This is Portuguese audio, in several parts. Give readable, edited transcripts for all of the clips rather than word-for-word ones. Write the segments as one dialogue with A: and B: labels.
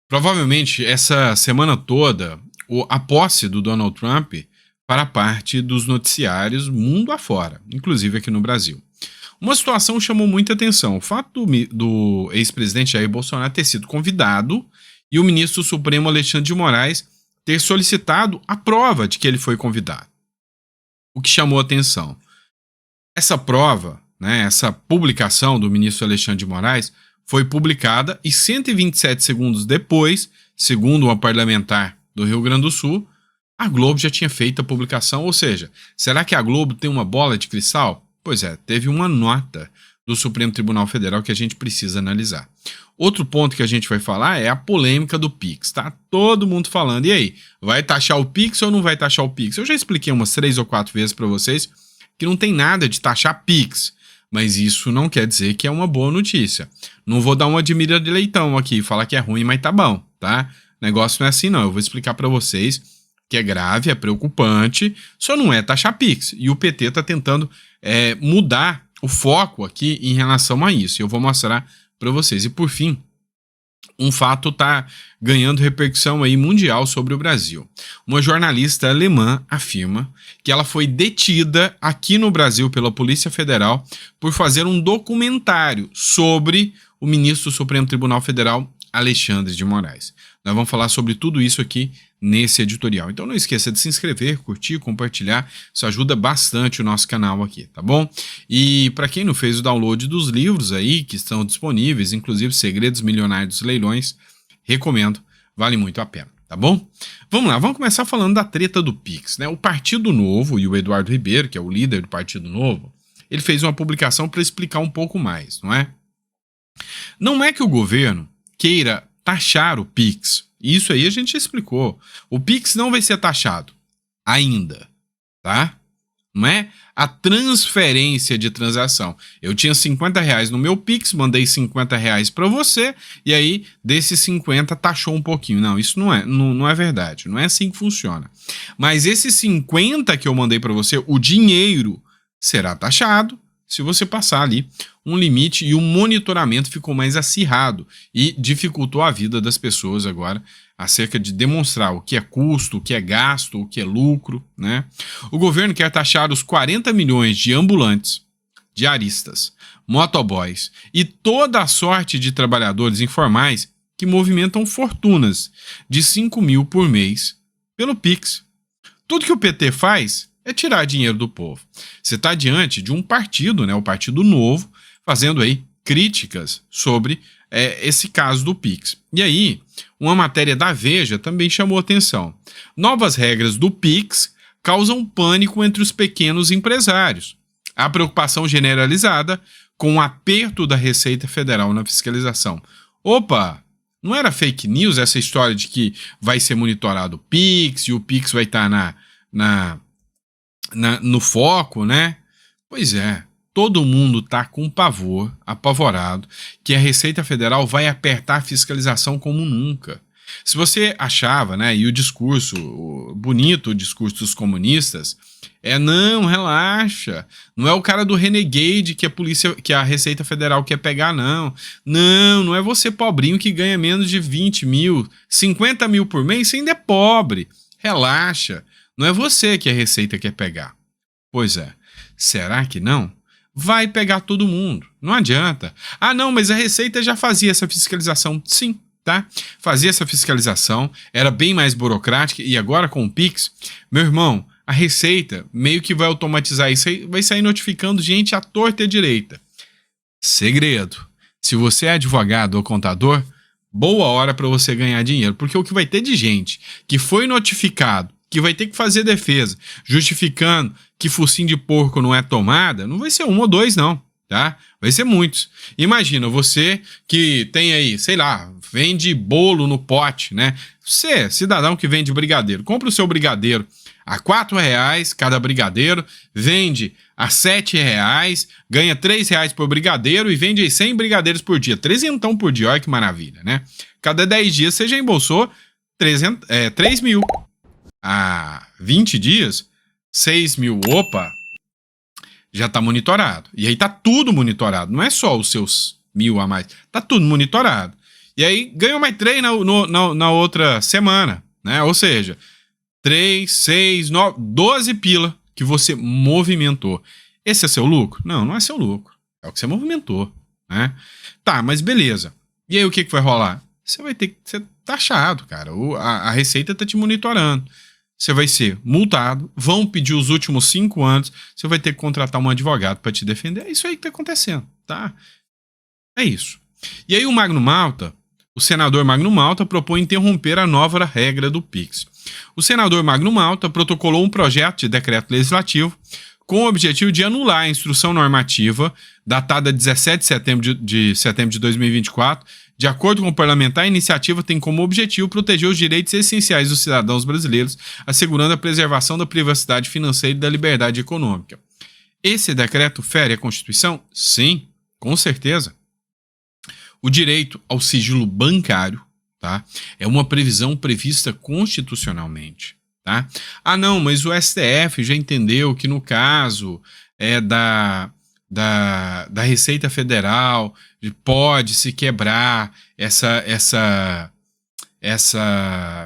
A: Provavelmente essa semana toda, a posse do Donald Trump para parte dos noticiários mundo afora, inclusive aqui no Brasil. Uma situação chamou muita atenção: o fato do ex-presidente Jair Bolsonaro ter sido convidado e o ministro Supremo Alexandre de Moraes ter solicitado a prova de que ele foi convidado. O que chamou atenção? Essa prova, né, essa publicação do ministro Alexandre de Moraes foi publicada e 127 segundos depois, segundo uma parlamentar do Rio Grande do Sul, a Globo já tinha feito a publicação. Ou seja, será que a Globo tem uma bola de cristal? Pois é, teve uma nota do Supremo Tribunal Federal que a gente precisa analisar. Outro ponto que a gente vai falar é a polêmica do Pix. Tá todo mundo falando. E aí, vai taxar o Pix ou não vai taxar o Pix? Eu já expliquei umas 3 ou 4 vezes para vocês que não tem nada de taxar Pix. Mas isso não quer dizer que é uma boa notícia. Não vou dar uma admira de leitão aqui e falar que é ruim, mas tá bom, tá? O negócio não é assim não. Eu vou explicar para vocês que é grave, é preocupante, só não é taxar Pix. E o PT tá tentando mudar o foco aqui em relação a isso. Eu vou mostrar para vocês. E por fim, um fato está ganhando repercussão aí mundial sobre o Brasil. Uma jornalista alemã afirma que ela foi detida aqui no Brasil pela Polícia Federal por fazer um documentário sobre o ministro do Supremo Tribunal Federal, Alexandre de Moraes. Nós vamos falar sobre tudo isso aqui nesse editorial. Então não esqueça de se inscrever, curtir, compartilhar. Isso ajuda bastante o nosso canal aqui, tá bom? E para quem não fez o download dos livros aí que estão disponíveis, inclusive Segredos Milionários dos Leilões, recomendo, vale muito a pena, tá bom? Vamos lá, vamos começar falando da treta do Pix, né? O Partido Novo e o Eduardo Ribeiro, que é o líder do Partido Novo, ele fez uma publicação para explicar um pouco mais, não é? Não é que o governo queira taxar o Pix. Isso aí a gente explicou. O Pix não vai ser taxado ainda, tá? Não é a transferência de transação. Eu tinha R$50 no meu Pix, mandei R$50 para você e aí desses 50 taxou um pouquinho. Não, isso não é verdade. Não é assim que funciona. Mas esses 50 que eu mandei para você, o dinheiro será taxado se você passar ali um limite, e o monitoramento ficou mais acirrado e dificultou a vida das pessoas agora acerca de demonstrar o que é custo, o que é gasto, o que é lucro, né? O governo quer taxar os 40 milhões de ambulantes, diaristas, motoboys e toda a sorte de trabalhadores informais que movimentam fortunas de 5 mil por mês pelo Pix. Tudo que o PT faz é tirar dinheiro do povo. Você está diante de um partido, né, o Partido Novo, fazendo aí críticas sobre esse caso do Pix. E aí, uma matéria da Veja também chamou atenção. Novas regras do Pix causam pânico entre os pequenos empresários. Há preocupação generalizada com o aperto da Receita Federal na fiscalização. Opa! Não era fake news essa história de que vai ser monitorado o Pix e o Pix vai estar no foco, né? Pois é, todo mundo está com pavor, apavorado, que a Receita Federal vai apertar a fiscalização como nunca. Se você achava, né, e o discurso, bonito o discurso dos comunistas, não, relaxa, não é o cara do Renegade que a Receita Federal quer pegar, não. Não é você pobrinho que ganha menos de 20 mil, 50 mil por mês, você ainda é pobre. Relaxa, não é você que a Receita quer pegar. Pois é, será que não? Vai pegar todo mundo, não adianta. Ah não, mas a Receita já fazia essa fiscalização. Sim, tá? Fazia essa fiscalização, era bem mais burocrática, e agora com o Pix, meu irmão, a Receita meio que vai automatizar isso aí, vai sair notificando gente à torta e à direita. Segredo, se você é advogado ou contador, boa hora para você ganhar dinheiro, porque o que vai ter de gente que foi notificado, que vai ter que fazer defesa, justificando que focinho de porco não é tomada, não vai ser um ou dois não, tá? Vai ser muitos. Imagina, você que tem aí, sei lá, vende bolo no pote, né? Você, cidadão que vende brigadeiro, compra o seu brigadeiro a R$4 cada brigadeiro, vende a R$7, ganha R$3 por brigadeiro e vende aí 100 brigadeiros por dia, 300 por dia, olha que maravilha, né? Cada 10 dias você já embolsou 3 mil. Há 20 dias, 6 mil, opa, já está monitorado. E aí está tudo monitorado, não é só os seus 1.000 a mais, está tudo monitorado. E aí ganhou mais 3 na outra semana, né? Ou seja, 3, 6, 9, 12 pila que você movimentou. Esse é seu lucro? Não, não é seu lucro. É o que você movimentou, né? Tá, mas beleza. E aí o que vai rolar? Você vai ter que ser taxado, cara. A Receita tá te monitorando. Você vai ser multado, vão pedir os últimos 5 anos, você vai ter que contratar um advogado para te defender. É isso aí que tá acontecendo, tá? É isso. E aí o senador Magno Malta propõe interromper a nova regra do PIX. O senador Magno Malta protocolou um projeto de decreto legislativo com o objetivo de anular a instrução normativa datada 17 de setembro de 2024. De acordo com o parlamentar, a iniciativa tem como objetivo proteger os direitos essenciais dos cidadãos brasileiros, assegurando a preservação da privacidade financeira e da liberdade econômica. Esse decreto fere a Constituição? Sim, com certeza. O direito ao sigilo bancário, tá, é uma previsão prevista constitucionalmente. Tá? Ah, não, mas o STF já entendeu que no caso da Receita Federal pode se quebrar essa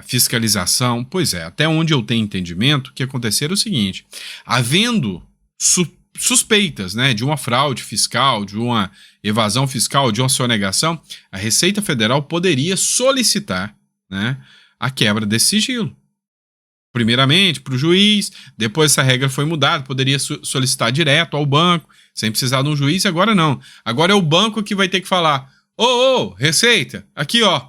A: fiscalização. Pois é, até onde eu tenho entendimento, o que acontecer é o seguinte: havendo suspeitas, né, de uma fraude fiscal, de uma evasão fiscal, de uma sonegação, a Receita Federal poderia solicitar, né, a quebra desse sigilo. Primeiramente para o juiz, depois essa regra foi mudada, poderia solicitar direto ao banco, sem precisar de um juiz, agora não. Agora é o banco que vai ter que falar: ô, Receita, aqui ó,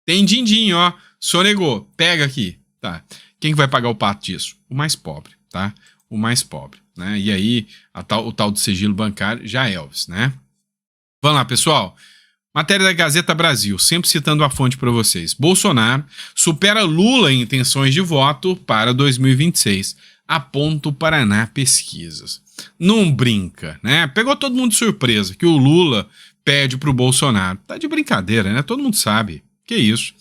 A: tem din-din, ó, sonegou, pega aqui. Tá. Quem que vai pagar o pato disso? O mais pobre, tá? O mais pobre, né? E aí o tal do sigilo bancário já é Elvis, né? Vamos lá, pessoal. Matéria da Gazeta Brasil, sempre citando a fonte para vocês. Bolsonaro supera Lula em intenções de voto para 2026. Aponta o Paraná Pesquisas. Não brinca, né? Pegou todo mundo de surpresa que o Lula pede para o Bolsonaro. Tá de brincadeira, né? Todo mundo sabe. Que isso?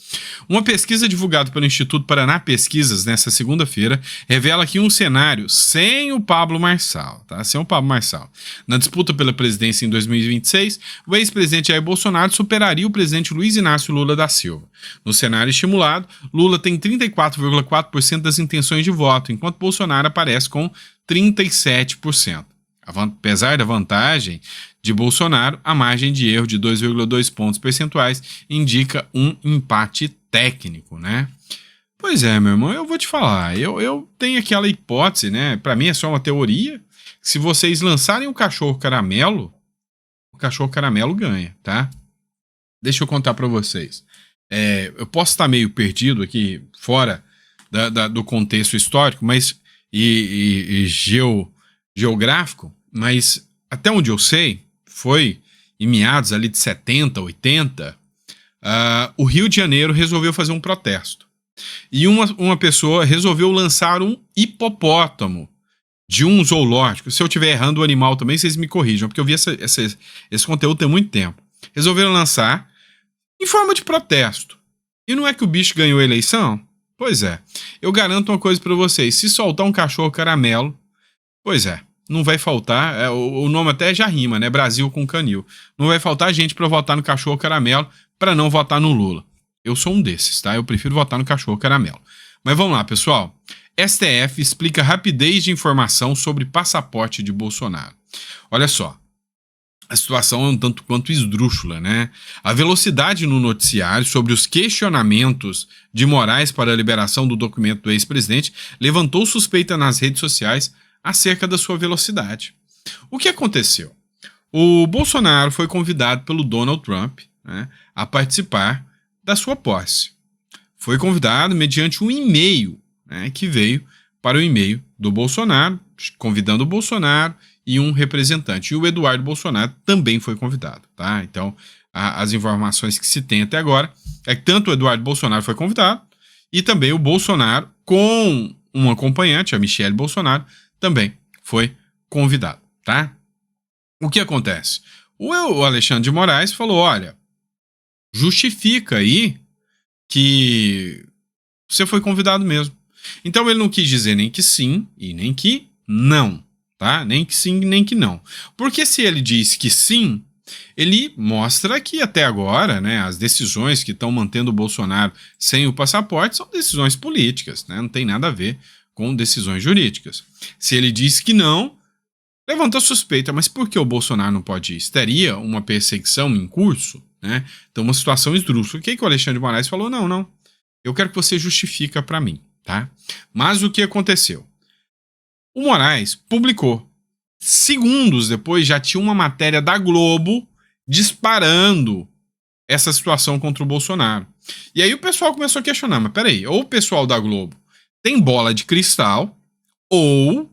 A: Uma pesquisa divulgada pelo Instituto Paraná Pesquisas nesta segunda-feira revela que um cenário sem o Pablo Marçal, tá? Sem o Pablo Marçal. Na disputa pela presidência em 2026, o ex-presidente Jair Bolsonaro superaria o presidente Luiz Inácio Lula da Silva. No cenário estimulado, Lula tem 34,4% das intenções de voto, enquanto Bolsonaro aparece com 37%. Apesar da vantagem de Bolsonaro, a margem de erro de 2,2 pontos percentuais indica um empate técnico, né? Pois é, meu irmão, eu vou te falar, eu tenho aquela hipótese, né? Para mim é só uma teoria. Se vocês lançarem o cachorro caramelo ganha, tá? Deixa eu contar para vocês. Eu posso estar meio perdido aqui, fora do contexto histórico, mas geográfico, mas até onde eu sei, foi em meados ali de 70, 80, o Rio de Janeiro resolveu fazer um protesto. E uma pessoa resolveu lançar um hipopótamo de um zoológico. Se eu estiver errando o animal também, vocês me corrijam, porque eu vi esse conteúdo tem muito tempo. Resolveram lançar em forma de protesto. E não é que o bicho ganhou a eleição? Pois é. Eu garanto uma coisa para vocês. Se soltar um cachorro caramelo, pois é, não vai faltar, o nome até já rima, né? Brasil com canil. Não vai faltar gente para votar no cachorro caramelo para não votar no Lula. Eu sou um desses, tá? Eu prefiro votar no cachorro caramelo. Mas vamos lá, pessoal. STF explica rapidez de informação sobre passaporte de Bolsonaro. Olha só. A situação é um tanto quanto esdrúxula, né? A velocidade no noticiário sobre os questionamentos de Moraes para a liberação do documento do ex-presidente levantou suspeita nas redes sociais acerca da sua velocidade. O que aconteceu? O Bolsonaro foi convidado pelo Donald Trump, né, a participar da sua posse. Foi convidado mediante um e-mail, né, que veio para o e-mail do Bolsonaro, convidando o Bolsonaro e um representante. E o Eduardo Bolsonaro também foi convidado. Tá? Então, as informações que se tem até agora é que tanto o Eduardo Bolsonaro foi convidado e também o Bolsonaro, com um acompanhante, a Michelle Bolsonaro, também foi convidado, tá? O que acontece? O Alexandre de Moraes falou, olha, justifica aí que você foi convidado mesmo. Então ele não quis dizer nem que sim e nem que não, tá? Nem que sim nem que não. Porque se ele diz que sim, Ele mostra que até agora, né, as decisões que estão mantendo o Bolsonaro sem o passaporte são decisões políticas, né, não tem nada a ver com decisões jurídicas. Se ele diz que não, levanta a suspeita, mas por que o Bolsonaro não pode ir? Estaria uma perseguição em curso? Né? Então, uma situação esdrúxula. O que o Alexandre de Moraes falou? Não. Eu quero que você justifica para mim, tá? Mas o que aconteceu? O Moraes publicou. Segundos depois já tinha uma matéria da Globo disparando essa situação contra o Bolsonaro. E aí o pessoal começou a questionar, mas peraí, ou o pessoal da Globo tem bola de cristal, ou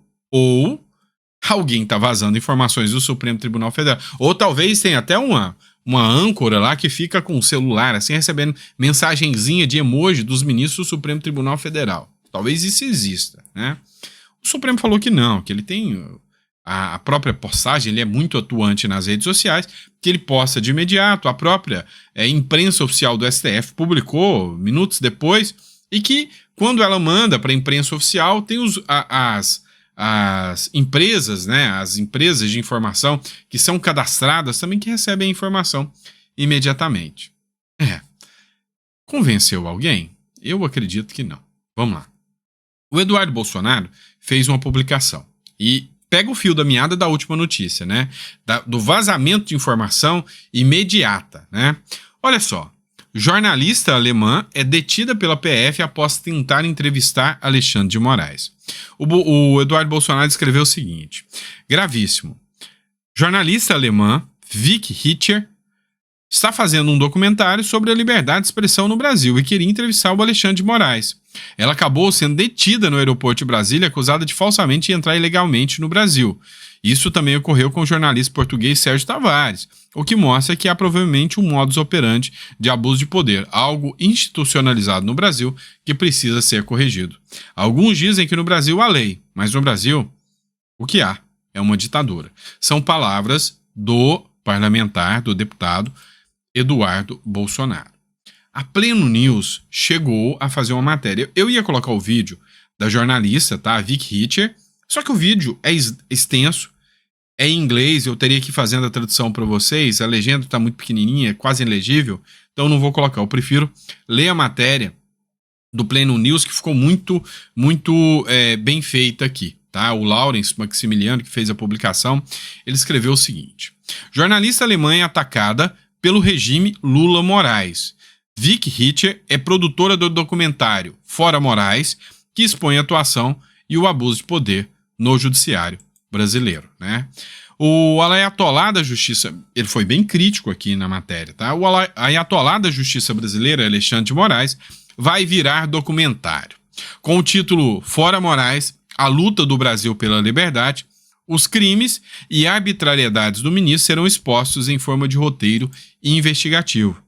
A: alguém tá vazando informações do Supremo Tribunal Federal. Ou talvez tenha até uma âncora lá que fica com o celular, assim, recebendo mensagenzinha de emoji dos ministros do Supremo Tribunal Federal. Talvez isso exista, né? O Supremo falou que não, que ele tem a própria postagem, ele é muito atuante nas redes sociais, que ele posta de imediato, a própria imprensa oficial do STF publicou minutos depois, e que quando ela manda para a imprensa oficial, tem as empresas, né, as empresas de informação que são cadastradas também que recebem a informação imediatamente. Convenceu alguém? Eu acredito que não. Vamos lá. O Eduardo Bolsonaro fez uma publicação e pega o fio da meada da última notícia, né, do vazamento de informação imediata, né? Olha só. Jornalista alemã é detida pela PF após tentar entrevistar Alexandre de Moraes. O Eduardo Bolsonaro escreveu o seguinte: gravíssimo. Jornalista alemã Vicky Hitcher está fazendo um documentário sobre a liberdade de expressão no Brasil e queria entrevistar o Alexandre de Moraes. Ela acabou sendo detida no aeroporto de Brasília, acusada de falsamente entrar ilegalmente no Brasil. Isso também ocorreu com o jornalista português Sérgio Tavares, o que mostra que há provavelmente um modus operandi de abuso de poder, algo institucionalizado no Brasil que precisa ser corrigido. Alguns dizem que no Brasil há lei, mas no Brasil o que há é uma ditadura. São palavras do parlamentar, do deputado Eduardo Bolsonaro. A Pleno News chegou a fazer uma matéria. Eu ia colocar o vídeo da jornalista, tá? A Vicky Hitcher, só que o vídeo é extenso, é em inglês, eu teria que ir fazendo a tradução para vocês, a legenda está muito pequenininha, quase ilegível, então não vou colocar. Eu prefiro ler a matéria do Pleno News, que ficou muito bem feita aqui. Tá? O Lawrence Maximiliano, que fez a publicação, ele escreveu o seguinte: jornalista alemã é atacada pelo regime Lula Moraes. Vicky Hitcher é produtora do documentário Fora Moraes, que expõe a atuação e o abuso de poder no judiciário brasileiro, né? O Ayatollah da Justiça, ele foi bem crítico aqui na matéria, tá? O Ayatollah da Justiça brasileira, Alexandre de Moraes, vai virar documentário. Com o título Fora Moraes, a luta do Brasil pela liberdade, os crimes e arbitrariedades do ministro serão expostos em forma de roteiro investigativo.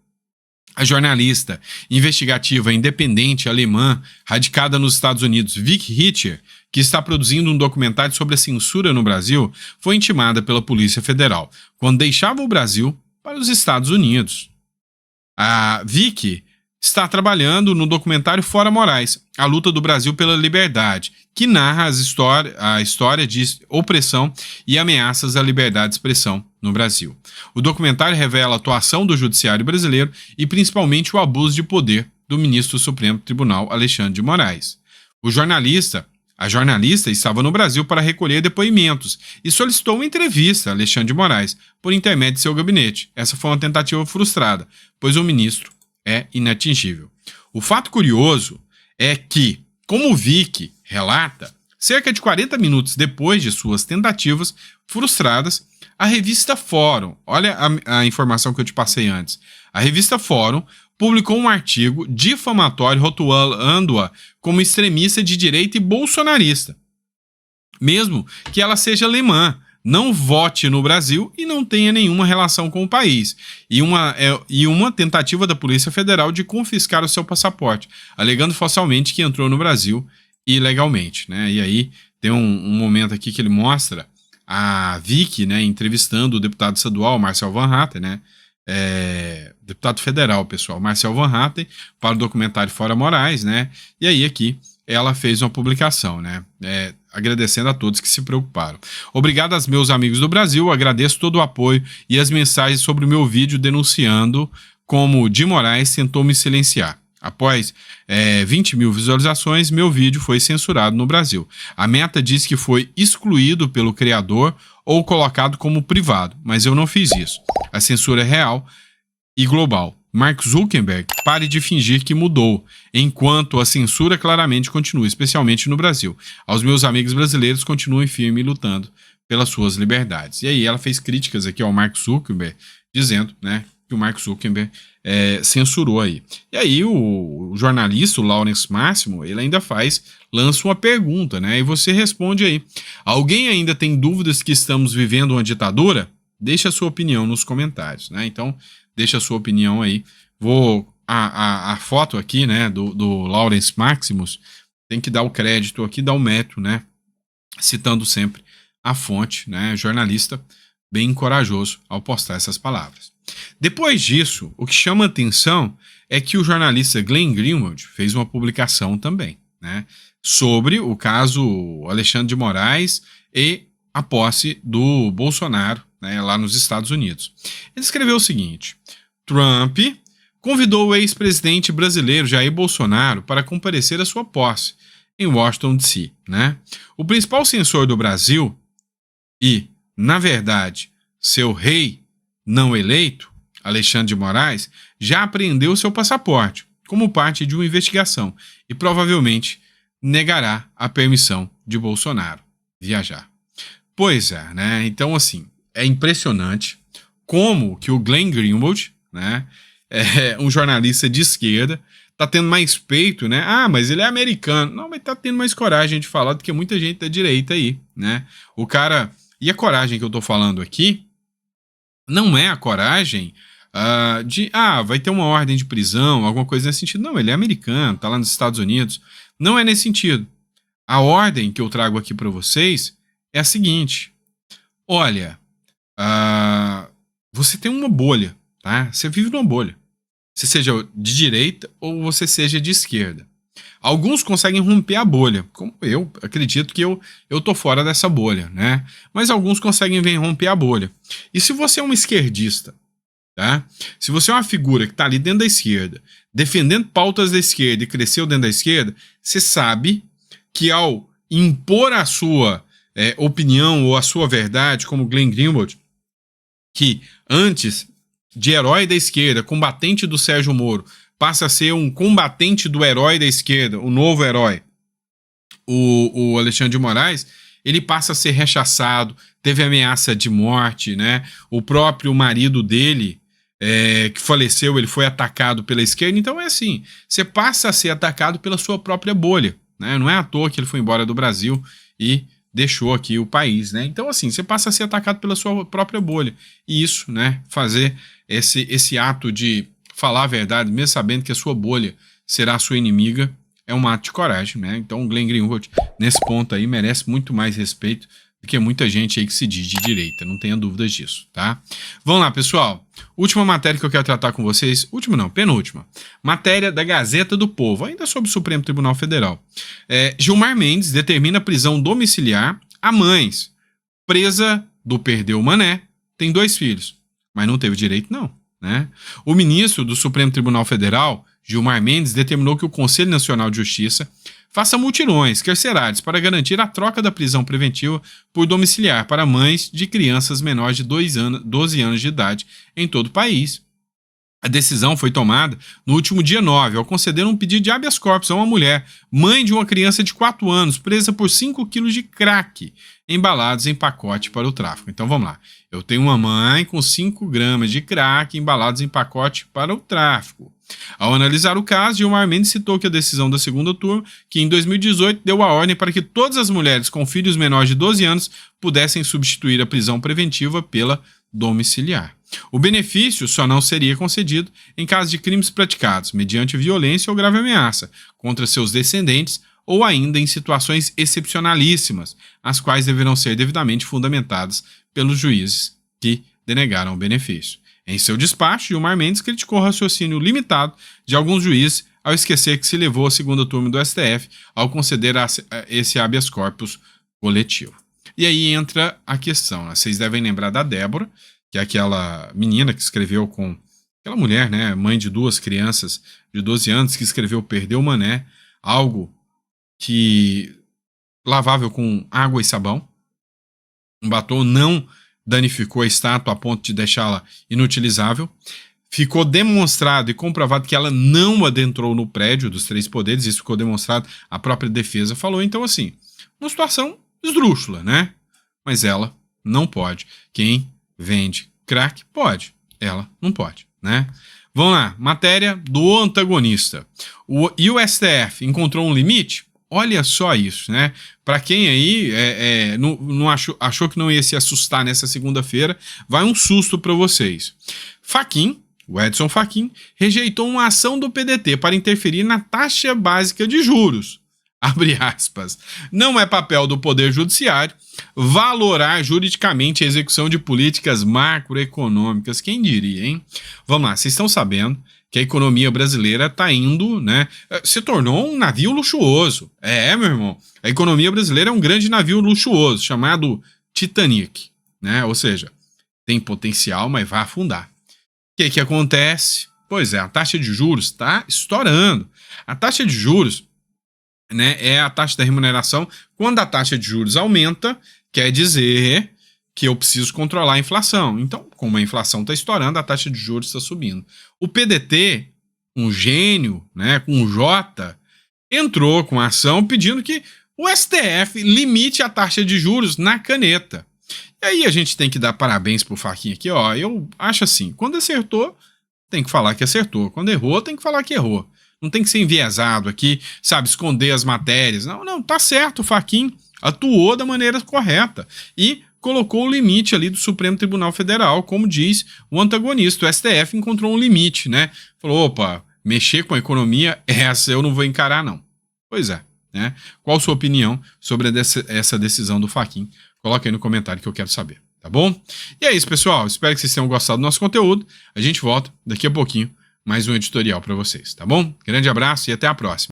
A: A jornalista investigativa independente alemã, radicada nos Estados Unidos, Vicky Hitcher, que está produzindo um documentário sobre a censura no Brasil, foi intimada pela Polícia Federal quando deixava o Brasil para os Estados Unidos. A Vicky está trabalhando no documentário Fora Moraes, a luta do Brasil pela liberdade, que narra a história de opressão e ameaças à liberdade de expressão no Brasil. O documentário revela a atuação do judiciário brasileiro e principalmente o abuso de poder do ministro do Supremo Tribunal, Alexandre de Moraes. A jornalista estava no Brasil para recolher depoimentos e solicitou uma entrevista a Alexandre de Moraes por intermédio de seu gabinete. Essa foi uma tentativa frustrada, pois o ministro é inatingível. O fato curioso é que, como o Vicky relata, cerca de 40 minutos depois de suas tentativas frustradas, a revista Fórum, olha a informação que eu te passei antes, a revista Fórum publicou um artigo difamatório rotulando-a como extremista de direita e bolsonarista, mesmo que ela seja alemã, não vote no Brasil e não tenha nenhuma relação com o país, e uma tentativa da Polícia Federal de confiscar o seu passaporte, alegando falsamente que entrou no Brasil ilegalmente, né? E aí tem um momento aqui que ele mostra a Vicky, né, entrevistando o deputado estadual Marcel Van Hatten, né? Deputado federal, pessoal, Marcel Van Hatten, para o documentário Fora Moraes, né? E aí aqui ela fez uma publicação, né? agradecendo a todos que se preocuparam. Obrigado aos meus amigos do Brasil, agradeço todo o apoio e as mensagens sobre o meu vídeo denunciando como Di Moraes tentou me silenciar. Após 20 mil visualizações, meu vídeo foi censurado no Brasil. A Meta diz que foi excluído pelo criador ou colocado como privado, mas eu não fiz isso. A censura é real e global. Mark Zuckerberg, pare de fingir que mudou, enquanto a censura claramente continua, especialmente no Brasil. Aos meus amigos brasileiros, continuem firmes lutando pelas suas liberdades. E aí ela fez críticas aqui ao Mark Zuckerberg, dizendo, né, que o Mark Zuckerberg censurou aí. E aí o jornalista, o Lawrence Máximo, ele ainda lança uma pergunta, né, e você responde aí. Alguém ainda tem dúvidas que estamos vivendo uma ditadura? Deixa a sua opinião nos comentários, né? Então, deixa a sua opinião aí. A foto aqui, né, do Lawrence Maximus, tem que dar o crédito aqui, dar o mérito, né? Citando sempre a fonte, né? Jornalista bem corajoso ao postar essas palavras. Depois disso, o que chama atenção é que o jornalista Glenn Greenwald fez uma publicação também, né? Sobre o caso Alexandre de Moraes e a posse do Bolsonaro, né, lá nos Estados Unidos. Ele escreveu o seguinte: Trump convidou o ex-presidente brasileiro Jair Bolsonaro para comparecer à sua posse em Washington, D.C., né? O principal censor do Brasil e, na verdade, seu rei não eleito, Alexandre de Moraes, já apreendeu seu passaporte como parte de uma investigação e provavelmente negará a permissão de Bolsonaro viajar. Pois é, né? Então, assim, é impressionante como que o Glenn Greenwald, né, um jornalista de esquerda, tá tendo mais peito, né? Ah, mas ele é americano. Não, mas tá tendo mais coragem de falar do que muita gente da direita aí, né? O cara... E a coragem que eu tô falando aqui não é a coragem vai ter uma ordem de prisão, alguma coisa nesse sentido. Não, ele é americano, tá lá nos Estados Unidos. Não é nesse sentido. A ordem que eu trago aqui para vocês é a seguinte: olha, você tem uma bolha, tá? Você vive numa bolha. Você seja de direita ou você seja de esquerda. Alguns conseguem romper a bolha, como eu acredito que eu tô fora dessa bolha, né? Mas alguns conseguem romper a bolha. E se você é um esquerdista, tá? Se você é uma figura que tá ali dentro da esquerda, defendendo pautas da esquerda e cresceu dentro da esquerda, você sabe que ao impor a sua opinião ou a sua verdade, como Glenn Greenwald, que antes de herói da esquerda, combatente do Sérgio Moro, passa a ser um combatente do herói da esquerda, o novo herói, o Alexandre de Moraes, ele passa a ser rechaçado, teve ameaça de morte, né? O próprio marido dele, que faleceu, ele foi atacado pela esquerda. Então é assim, você passa a ser atacado pela sua própria bolha, né? Não é à toa que ele foi embora do Brasil e deixou aqui o país, né? Então assim, você passa a ser atacado pela sua própria bolha. E isso, né? Fazer esse ato de falar a verdade, mesmo sabendo que a sua bolha será a sua inimiga, é um ato de coragem, né? Então o Glenn Greenwald, nesse ponto aí, merece muito mais respeito do que muita gente aí que se diz de direita, não tenha dúvidas disso, tá? Vamos lá, pessoal. Última matéria que eu quero tratar com vocês, última não, penúltima. Matéria da Gazeta do Povo, ainda sobre o Supremo Tribunal Federal. Gilmar Mendes determina prisão domiciliar a mães. Presa do Perdeu Mané, tem 2 filhos, mas não teve direito não, né? O ministro do Supremo Tribunal Federal, Gilmar Mendes, determinou que o Conselho Nacional de Justiça faça mutirões carcerários para garantir a troca da prisão preventiva por domiciliar para mães de crianças menores de 12 anos de idade em todo o país. A decisão foi tomada no último dia 9, ao conceder um pedido de habeas corpus a uma mulher, mãe de uma criança de 4 anos, presa por 5 quilos de crack, embalados em pacote para o tráfico. Então vamos lá. Eu tenho uma mãe com 5 gramas de crack embalados em pacote para o tráfico. Ao analisar o caso, Gilmar Mendes citou que a decisão da segunda turma, que em 2018 deu a ordem para que todas as mulheres com filhos menores de 12 anos pudessem substituir a prisão preventiva pela domiciliar. O benefício só não seria concedido em caso de crimes praticados mediante violência ou grave ameaça contra seus descendentes ou ainda em situações excepcionalíssimas, as quais deverão ser devidamente fundamentadas pelos juízes que denegaram o benefício. Em seu despacho, Gilmar Mendes criticou o raciocínio limitado de alguns juízes ao esquecer que se levou a segunda turma do STF ao conceder esse habeas corpus coletivo. E aí entra a questão, né? Vocês devem lembrar da Débora, que é aquela menina que escreveu com... Aquela mulher, né? Mãe de 2 crianças de 12 anos, que escreveu Perdeu o Mané, algo que... lavável com água e sabão. Um batom não danificou a estátua a ponto de deixá-la inutilizável. Ficou demonstrado e comprovado que ela não adentrou no prédio dos 3 poderes, isso ficou demonstrado, a própria defesa falou. Então, assim, uma situação esdrúxula, né? Mas ela não pode. Quem vende crack pode, ela não pode, né? Vamos lá, matéria do antagonista. E o STF encontrou um limite? Olha só isso, né? Para quem aí não achou que não ia se assustar nessa segunda-feira, vai um susto para vocês. Fachin, o Edson Fachin, rejeitou uma ação do PDT para interferir na taxa básica de juros. Abre aspas. Não é papel do Poder Judiciário valorar juridicamente a execução de políticas macroeconômicas. Quem diria, hein? Vamos lá, vocês estão sabendo que a economia brasileira está indo, né? Se tornou um navio luxuoso. Meu irmão. A economia brasileira é um grande navio luxuoso, chamado Titanic, né? Ou seja, tem potencial, mas vai afundar. O que acontece? Pois é, a taxa de juros está estourando. A taxa de juros, né, é a taxa da remuneração. Quando a taxa de juros aumenta, quer dizer que eu preciso controlar a inflação. Então, como a inflação está estourando, a taxa de juros está subindo. O PDT, um gênio, né, com um J, entrou com a ação pedindo que o STF limite a taxa de juros na caneta. E aí a gente tem que dar parabéns pro Fachin aqui, ó. Eu acho assim, quando acertou, tem que falar que acertou. Quando errou, tem que falar que errou. Não tem que ser enviesado aqui, sabe, esconder as matérias. Não, tá certo, o Fachin atuou da maneira correta. E colocou o limite ali do Supremo Tribunal Federal, como diz o antagonista. O STF encontrou um limite, né? Falou, opa, mexer com a economia, essa eu não vou encarar, não. Pois é, né? Qual a sua opinião sobre essa decisão do Fachin? Coloca aí no comentário que eu quero saber, tá bom? E é isso, pessoal. Espero que vocês tenham gostado do nosso conteúdo. A gente volta daqui a pouquinho, mais um editorial para vocês, tá bom? Grande abraço e até a próxima.